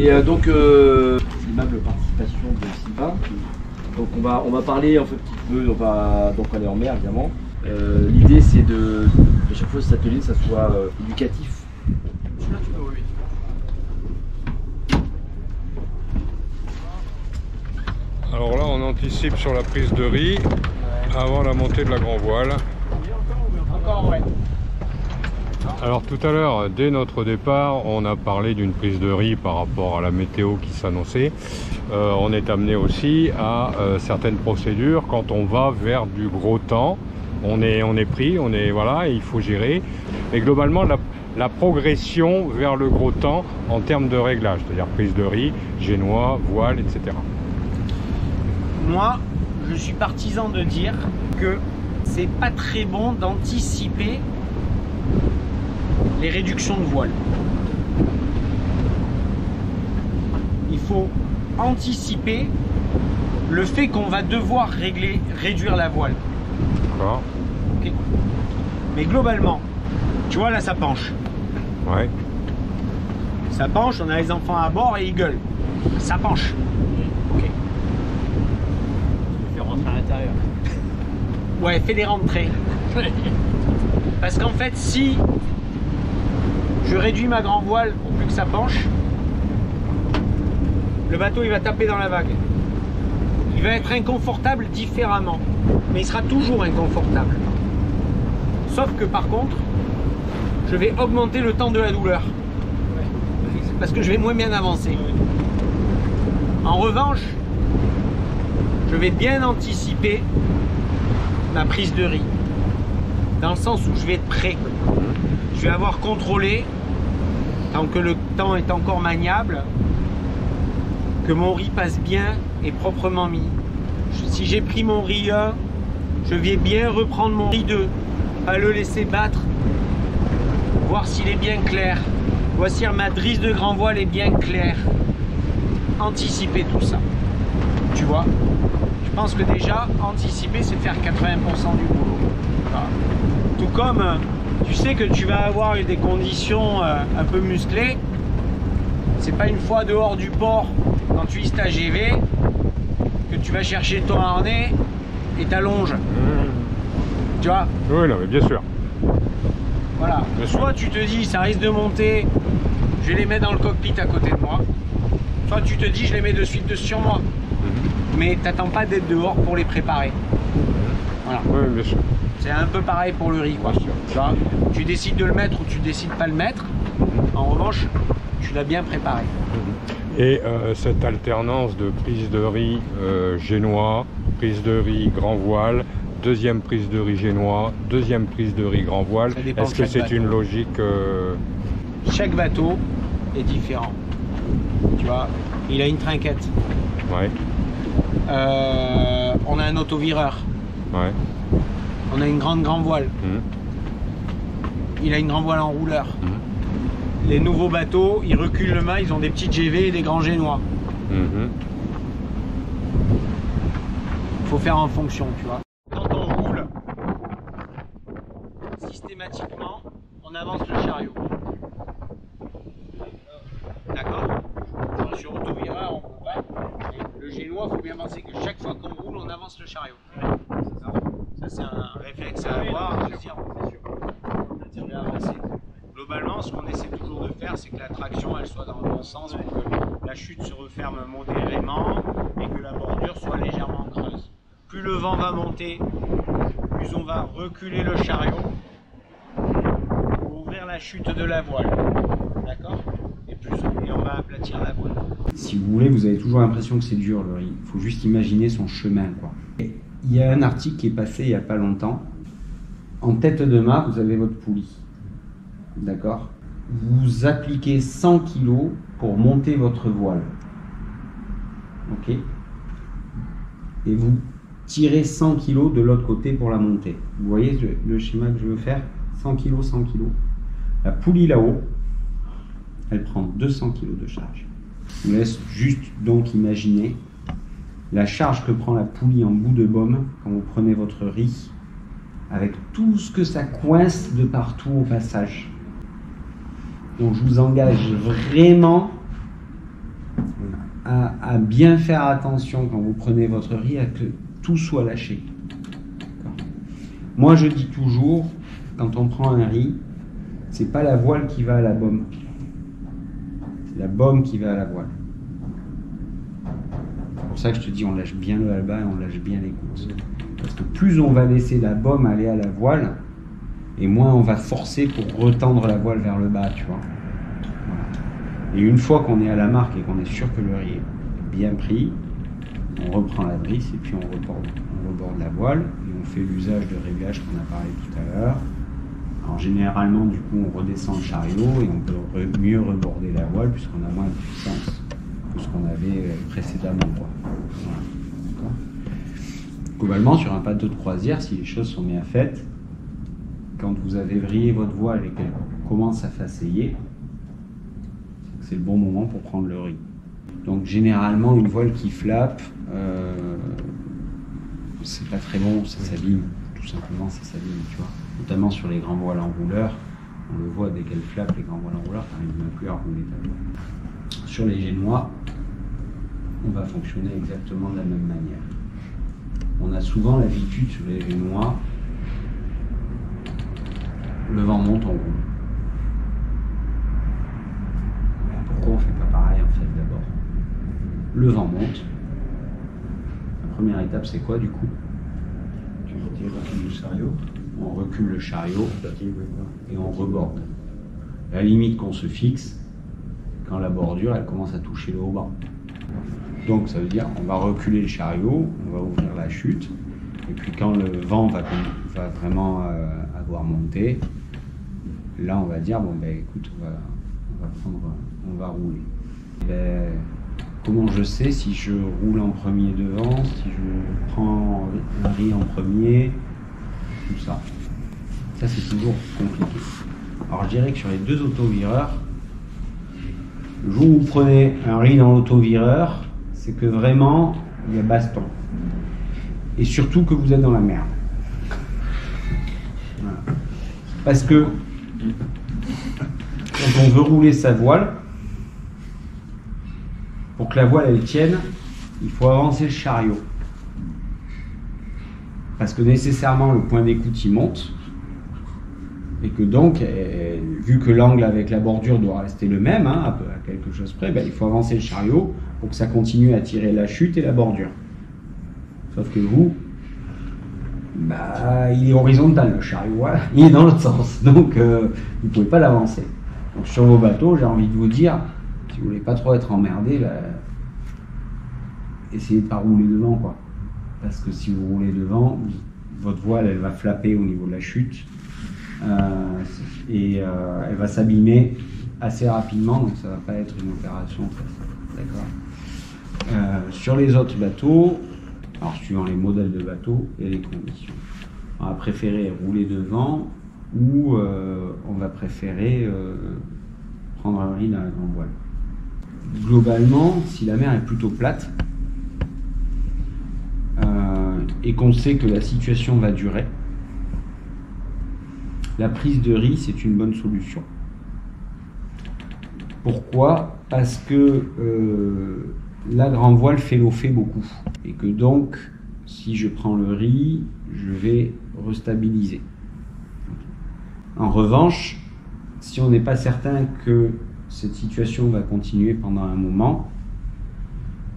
Et donc, l'immeuble participation de Sylvain. Donc on va parler un petit peu, on va donc aller en mer évidemment. L'idée c'est de chaque fois cet atelier ça soit éducatif. Alors là on anticipe sur la prise de riz avant la montée de la grand voile. Encore ouais. Alors tout à l'heure, dès notre départ, on a parlé d'une prise de riz par rapport à la météo qui s'annonçait. On est amené aussi à certaines procédures quand on va vers du gros temps. On est pris, voilà, il faut gérer. Et globalement, la progression vers le gros temps en termes de réglage, c'est-à-dire prise de riz, génois, voile, etc. Moi, je suis partisan de dire que c'est pas très bon d'anticiper les réductions de voile. Il faut anticiper le fait qu'on va devoir réduire la voile. D'accord. Okay. Mais globalement, tu vois là ça penche. Ouais. Ça penche, on a les enfants à bord et ils gueulent. Ça penche. Ok. Tu fais rentrer à l'intérieur. Ouais, fais-les rentrer. Parce qu'en fait, si je réduis ma grand voile pour plus que ça penche, le bateau il va taper dans la vague. Il va être inconfortable différemment, mais il sera toujours inconfortable. Sauf que par contre, je vais augmenter le temps de la douleur. Parce que je vais moins bien avancer. En revanche, je vais bien anticiper ma prise de riz. Dans le sens où je vais être prêt. Je vais avoir contrôlé, tant que le temps est encore maniable, que mon riz passe bien et proprement mis. Si j'ai pris mon riz 1, je vais bien reprendre mon riz 2, pas le laisser battre, voir s'il est bien clair, voir si ma drisse de grand voile est bien claire. Anticiper tout ça, tu vois. Je pense que déjà, anticiper, c'est faire 80% du boulot. Voilà. Tout comme tu sais que tu vas avoir des conditions un peu musclées, c'est pas une fois dehors du port quand tu lisses ta GV que tu vas chercher ton harnais et ta longe. Tu vois? Oui, non, mais bien sûr. Voilà. Bien sûr. Soit tu te dis ça risque de monter, je vais les mettre dans le cockpit à côté de moi. Soit tu te dis je les mets de suite sur moi. Mais t'attends pas d'être dehors pour les préparer. Voilà. Oui, bien sûr. C'est un peu pareil pour le riz, quoi. Tu vois, tu décides de le mettre ou tu décides pas de le mettre. En revanche, tu l'as bien préparé. Et cette alternance de prise de riz génois, prise de riz grand voile, deuxième prise de riz génois, deuxième prise de riz grand voile, est-ce que c'est une logique Chaque bateau est différent. Tu vois, il a une trinquette. Ouais. On a un autovireur. Ouais. On a une grande voile. Il a une grand voile en rouleur. Les nouveaux bateaux, ils reculent le mât, ils ont des petites GV et des grands génois. Faut faire en fonction, tu vois. Quand on roule, systématiquement, on avance le chariot. D'accord? Sur autovireur, on peut pas. Le génois, il faut bien penser que chaque fois qu'on roule, on avance le chariot. Ça, c'est un réflexe à avoir, de se dire, je vais avancer. Globalement, ce qu'on essaie toujours de faire, c'est que la traction elle soit dans le bon sens pour que la chute se referme modérément et que la bordure soit légèrement creuse. Plus le vent va monter, plus on va reculer le chariot pour ouvrir la chute de la voile. D'accord? Et on va aplatir la voile. Si vous voulez, vous avez toujours l'impression que c'est dur le riz. Il faut juste imaginer son chemin, quoi. Et il y a un article qui est passé il n'y a pas longtemps. En tête de mât, vous avez votre poulie. D'accord? Vous appliquez 100 kg pour monter votre voile. Ok? Et vous tirez 100 kg de l'autre côté pour la monter. Vous voyez le schéma que je veux faire? 100 kg, 100 kg. La poulie là-haut, elle prend 200 kg de charge. Je vous laisse juste donc imaginer la charge que prend la poulie en bout de baume quand vous prenez votre riz, avec tout ce que ça coince de partout au passage. Donc je vous engage vraiment à bien faire attention quand vous prenez votre riz à que tout soit lâché. Moi je dis toujours, quand on prend un riz, c'est pas la voile qui va à la baume, c'est la baume qui va à la voile. C'est pour ça que je te dis, on lâche bien le halba et on lâche bien les gouttes. Parce que plus on va laisser la baume aller à la voile, et moins on va forcer pour retendre la voile vers le bas, tu vois. Voilà. Et une fois qu'on est à la marque et qu'on est sûr que le riz est bien pris, on reprend la drisse et puis on reborde la voile et on fait l'usage de réglage qu'on a parlé tout à l'heure. Alors généralement, du coup, on redescend le chariot et on peut mieux reborder la voile puisqu'on a moins de puissance que ce qu'on avait précédemment, quoi. Voilà. D'accord. Globalement, sur un bateau de croisière, si les choses sont bien faites, quand vous avez vrillé votre voile et qu'elle commence à faceiller, c'est le bon moment pour prendre le riz. Donc généralement, une voile qui flappe, c'est pas très bon, ça s'abîme, tout simplement, ça s'abîme, tu vois. Notamment sur les grands voiles enrouleurs, on le voit dès qu'elle flappe, les grands voiles enrouleurs, t'arrives même plus à rouler ta voile. Sur les génois, on va fonctionner exactement de la même manière. On a souvent l'habitude sur les génois, le vent monte, on roule. Pourquoi on ne fait pas pareil en fait d'abord? Le vent monte. La première étape c'est quoi du coup? Tu recules le chariot. On recule le chariot et on reborde. La limite qu'on se fixe, quand la bordure elle commence à toucher le haut-banc. Donc ça veut dire on va reculer le chariot, on va ouvrir la chute, et puis quand le vent va vraiment avoir monté, là on va dire bon ben écoute on va rouler. Ben, comment je sais si je roule en premier devant, si je prends un riz en premier, tout ça. Ça c'est toujours compliqué. Alors je dirais que sur les deux autovireurs, le jour où vous prenez un riz dans l'autovireur, c'est que vraiment il y a baston. Et surtout que vous êtes dans la merde. Voilà. Parce que quand on veut rouler sa voile, pour que la voile elle tienne, il faut avancer le chariot. Parce que nécessairement le point d'écoute il monte. Et que donc, vu que l'angle avec la bordure doit rester le même, hein, à quelque chose près, ben, il faut avancer le chariot pour que ça continue à tirer la chute et la bordure. Sauf que vous, bah, il est horizontal le chariot, hein, il est dans l'autre sens, donc vous ne pouvez pas l'avancer. Donc sur vos bateaux, j'ai envie de vous dire, si vous ne voulez pas trop être emmerdé, bah, essayez de ne pas rouler devant, quoi. Parce que si vous roulez devant, votre voile elle va flapper au niveau de la chute. Elle va s'abîmer assez rapidement, donc ça ne va pas être une opération très simple. D'accord. Sur les autres bateaux, alors suivant les modèles de bateaux et les conditions, on va préférer rouler devant ou on va préférer prendre un riz dans la grande voile. Globalement, si la mer est plutôt plate et qu'on sait que la situation va durer, la prise de riz, c'est une bonne solution. Pourquoi? Parce que la grande voile fait beaucoup. Et que donc, si je prends le riz, je vais restabiliser. En revanche, si on n'est pas certain que cette situation va continuer pendant un moment,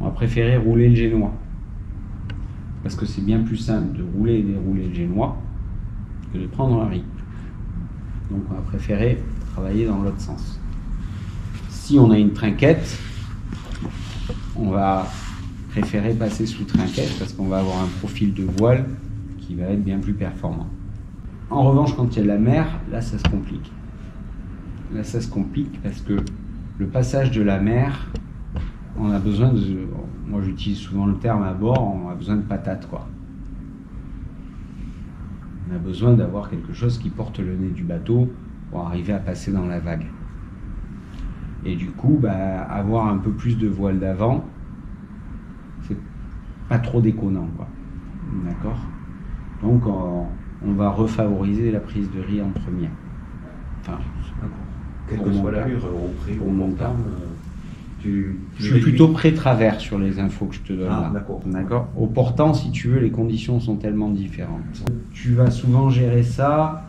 on va préférer rouler le génois. Parce que c'est bien plus simple de rouler et dérouler le génois que de prendre un riz. Donc on va préférer travailler dans l'autre sens. Si on a une trinquette, on va préférer passer sous trinquette parce qu'on va avoir un profil de voile qui va être bien plus performant. En revanche, quand il y a de la mer, là ça se complique. Là ça se complique parce que le passage de la mer, on a besoin de... Moi j'utilise souvent le terme à bord, on a besoin de patates, quoi. On a besoin d'avoir quelque chose qui porte le nez du bateau pour arriver à passer dans la vague. Et du coup, bah, avoir un peu plus de voile d'avant, c'est pas trop déconnant, quoi. D'accord? Donc on va refavoriser la prise de riz en première. Enfin, quelle que soit l'allure, pour mon terme, Je suis plutôt pré-travers sur les infos que je te donne là. D'accord. Au portant, si tu veux, les conditions sont tellement différentes. Tu vas souvent gérer ça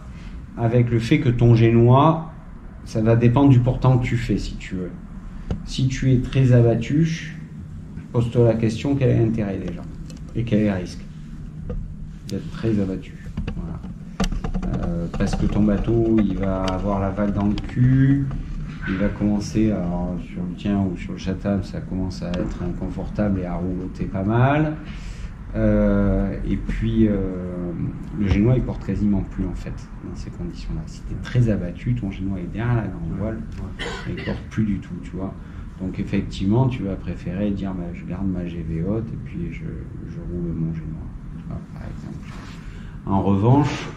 avec le fait que ton génois, ça va dépendre du portant que tu fais, si tu veux. Si tu es très abattu, pose-toi la question, quel est l'intérêt déjà? Et quel est le risque d'être très abattu? Voilà. Parce que ton bateau, il va avoir la vague dans le cul, il va commencer, alors sur le tien ou sur le Chatham, ça commence à être inconfortable et à rouloter pas mal. Et puis le génois il porte quasiment plus en fait dans ces conditions-là. Si tu es très abattu, ton génois est derrière la grande voile, et il porte plus du tout, tu vois. Donc effectivement, tu vas préférer dire bah, je garde ma GV haute et puis je roule mon génois, tu vois, par exemple. En revanche,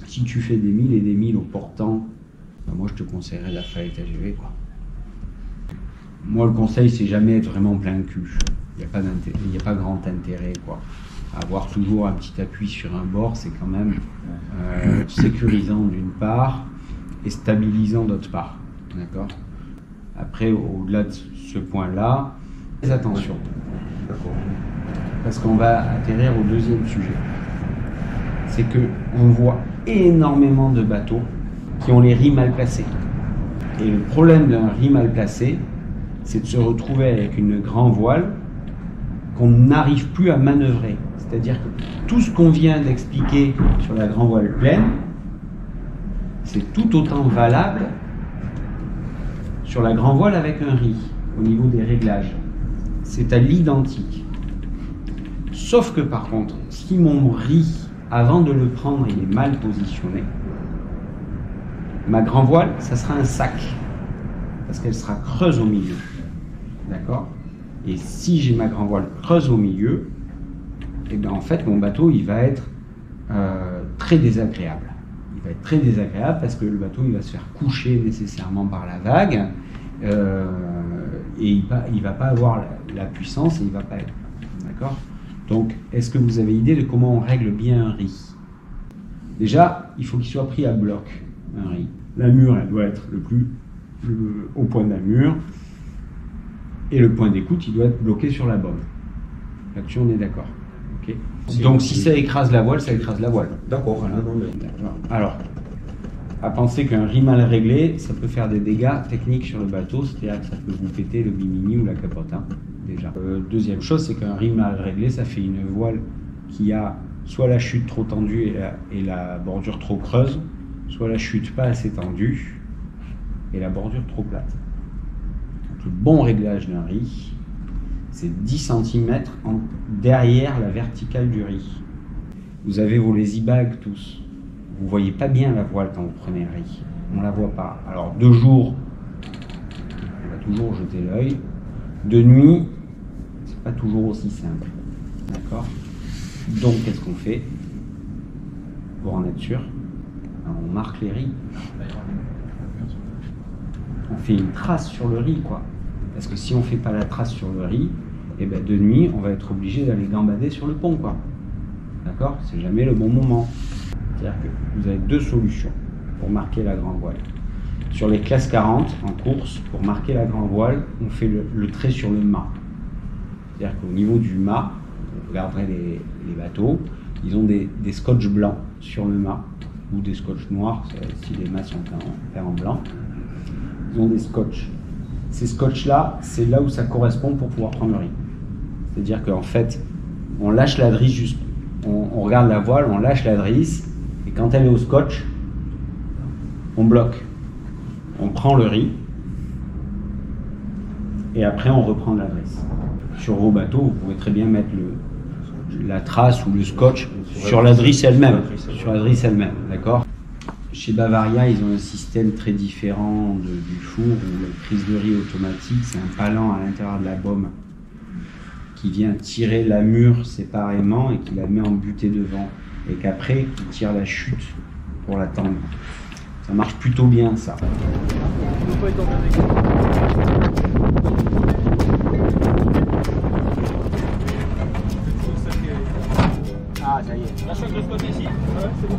si tu fais des 1000 et des 1000 au portant, bah, moi je te conseillerais la Faillite AGV, quoi. Moi le conseil c'est jamais être vraiment plein cul. Il n'y a pas grand intérêt, quoi. Avoir toujours un petit appui sur un bord, c'est quand même sécurisant d'une part et stabilisant d'autre part. D'accord. Après, au-delà de ce point-là, fais attention. D'accord. Parce qu'on va atterrir au deuxième sujet. C'est qu'on voit énormément de bateaux qui ont les ris mal placés. Et le problème d'un riz mal placé, c'est de se retrouver avec une grande voile qu'on n'arrive plus à manœuvrer. C'est-à-dire que tout ce qu'on vient d'expliquer sur la grande voile pleine, c'est tout autant valable sur la grande voile avec un riz, au niveau des réglages. C'est à l'identique. Sauf que par contre, si mon riz, avant de le prendre, il est mal positionné, ma grande voile, ça sera un sac, parce qu'elle sera creuse au milieu. D'accord ? Et si j'ai ma grande voile creuse au milieu, et bien en fait mon bateau il va être très désagréable. Il va être très désagréable parce que le bateau il va se faire coucher nécessairement par la vague et il va pas avoir la puissance et il va pas être. D'accord ? Donc est-ce que vous avez idée de comment on règle bien un riz ? Déjà, il faut qu'il soit pris à bloc, un riz. La mure elle doit être au point de la mure. Et le point d'écoute, il doit être bloqué sur la baume. Là-dessus, on est d'accord. Okay. Donc, si ça écrase la voile, ça écrase la voile. D'accord. Voilà. Alors, à penser qu'un riz mal réglé, ça peut faire des dégâts techniques sur le bateau, c'est-à-dire que ça peut vous péter le bimini ou la capote, hein, déjà. Deuxième chose, c'est qu'un riz mal réglé, ça fait une voile qui a soit la chute trop tendue et la bordure trop creuse, soit la chute pas assez tendue et la bordure trop plate. Le bon réglage d'un riz, c'est 10 cm derrière la verticale du riz. Vous avez vos lazy bags tous. Vous ne voyez pas bien la voile quand vous prenez un riz. On ne la voit pas. Alors de jour, on va toujours jeter l'œil. De nuit, c'est pas toujours aussi simple. D'accord ? Donc qu'est-ce qu'on fait ? Pour en être sûr, on marque les riz. On fait une trace sur le riz, quoi. Parce que si on fait pas la trace sur le riz, et ben de nuit, on va être obligé d'aller gambader sur le pont, quoi. D'accord ? C'est jamais le bon moment. C'est-à-dire que vous avez deux solutions pour marquer la grande voile. Sur les classes 40, en course, pour marquer la grande voile, on fait le trait sur le mât. C'est-à-dire qu'au niveau du mât, vous regarderez les bateaux, ils ont des scotch blancs sur le mât, ou des scotch noirs, si les mâts sont peints en blanc. Ils ont des scotch. Ces scotch-là, c'est là où ça correspond pour pouvoir prendre le riz. C'est-à-dire qu'en fait, on lâche la drisse juste, on regarde la voile, on lâche la drisse, et quand elle est au scotch, on bloque. On prend le riz, et après on reprend la drisse. Sur vos bateaux, vous pouvez très bien mettre la trace ou le scotch sur la drisse elle-même. Sur la drisse elle-même, d'accord ? Chez Bavaria, ils ont un système très différent du four où la prise de riz automatique, c'est un palan à l'intérieur de la baume qui vient tirer la mure séparément et qui la met en butée devant. Et qu'après, il tire la chute pour la tendre. Ça marche plutôt bien, ça. Ah, ça y est. La choc de ce côté-ci ? Ouais, c'est bon.